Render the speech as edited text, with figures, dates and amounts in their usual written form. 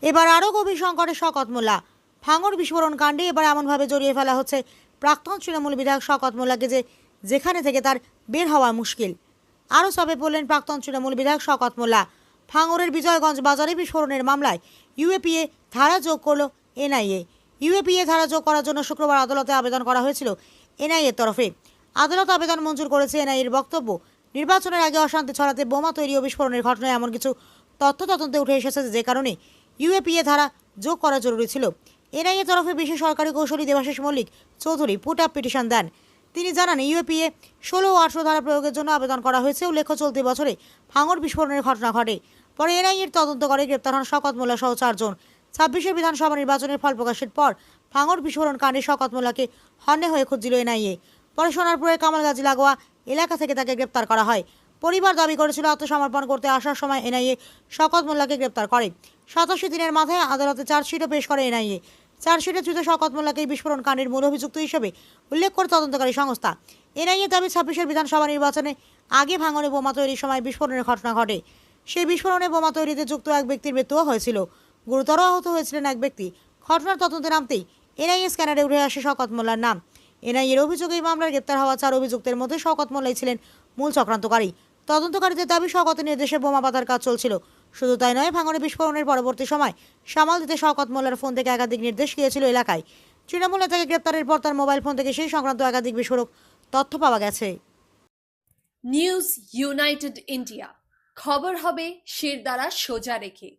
এবার আরও গভীর সংকটে শওকত মোল্লা। ভাঙড় বিস্ফোরণ কাণ্ডে এবার এমনভাবে জড়িয়ে ফেলা হচ্ছে প্রাক্তন তৃণমূল বিধায়ক শওকত মোল্লাকে যে যেখানে থেকে তার বের হওয়া মুশকিল। আরও চাপে পড়লেন প্রাক্তন তৃণমূল বিধায়ক শওকত মোল্লা। ভাঙড়ের বিজয়গঞ্জ বাজারে বিস্ফোরণের মামলায় ইউএপিএ ধারা যোগ করল এনআইএ। ইউএপিএ ধারা যোগ করার জন্য শুক্রবার আদালতে আবেদন করা হয়েছিল এনআইএর তরফে। আদালত আবেদন মঞ্জুর করেছে। এনআইএর বক্তব্য, নির্বাচনের আগে অশান্তি ছড়াতে বোমা তৈরি ও বিস্ফোরণের ঘটনায় এমন কিছু তথ্য তদন্তে উঠে এসেছে যে কারণে ইউএপিএ ধারা যোগ করা জরুরি ছিল। এনআইএ তরফে বিশেষ সরকারি কৌশলী Debashis Mallick Chowdhury put up petition দেন। তিনি জানান, ইউএপিএ 16 ও 18 ধারা প্রয়োগের জন্য আবেদন করা হয়েছে। উল্লেখ্য, চলতি বছরে ভাঙড় বিস্ফোরণের ঘটনা ঘটে। পরে এনআইএর তদন্ত করে গ্রেপ্তার হন শওকত মোল্লা সহ 4 জন। 26 বিধানসভা নির্বাচনের ফল প্রকাশের পর ভাঙড় বিস্ফোরণ কাণ্ডে শওকত মোল্লাকে হন্যে হয়ে খুঁজছিল এনআইএ। পরে সোনারপুরের কামালগাজী লাগোয়া এলাকা থেকে তাকে গ্রেপ্তার করা হয়। পরিবার দাবি করেছিল আত্মসমর্পণ করতে আসার সময় এনআইএ শওকত মোল্লাকে গ্রেপ্তার করে। 87 দিনের মাথায় আদালতে চার্জশিটও পেশ করে এনআইএ। চার্জশিটে ধৃত শওকত মোল্লাকে এই বিস্ফোরণ কাণ্ডের মূল অভিযুক্ত হিসেবে উল্লেখ করে তদন্তকারী সংস্থা। এনআইএ দাবি 26 বিধানসভা নির্বাচনে আগে ভাঙড়ে বোমা তৈরির সময় বিস্ফোরণের ঘটনা ঘটে। সেই বিস্ফোরণে বোমা তৈরিতে যুক্ত এক ব্যক্তির মৃত্যুও হয়েছিল। গুরুতর আহত হয়েছিলেন এক ব্যক্তি। ঘটনার তদন্তে নামতেই এনআইএ স্ক্যানারে উঠে আসে শওকত মোল্লার নাম। এনআইএর অভিযোগে এই মামলায় গ্রেপ্তার হওয়া 4 অভিযুক্তের মধ্যে শওকত মোল্লাই ছিলেন মূল চক্রান্তকারী। তদন্তকারীদের দাবি, শওকতের নির্দেশে বোমা পাতার কাজ চলছিল। শুধু তাই নয়, ভাঙড়ে বিস্ফোরণের পরবর্তী সময় সামাল দিতে শওকত মোল্লার ফোন থেকে একাধিক নির্দেশ গিয়েছিল এলাকায়। তৃণমূল নেতাকে গ্রেপ্তারের পর তার মোবাইল ফোন থেকে সেই সংক্রান্ত একাধিক বিস্ফোরক তথ্য পাওয়া গেছে। নিউজ ইউনাইটেড ইন্ডিয়া, খবর হবে শিরদাঁড়া সোজা রেখে।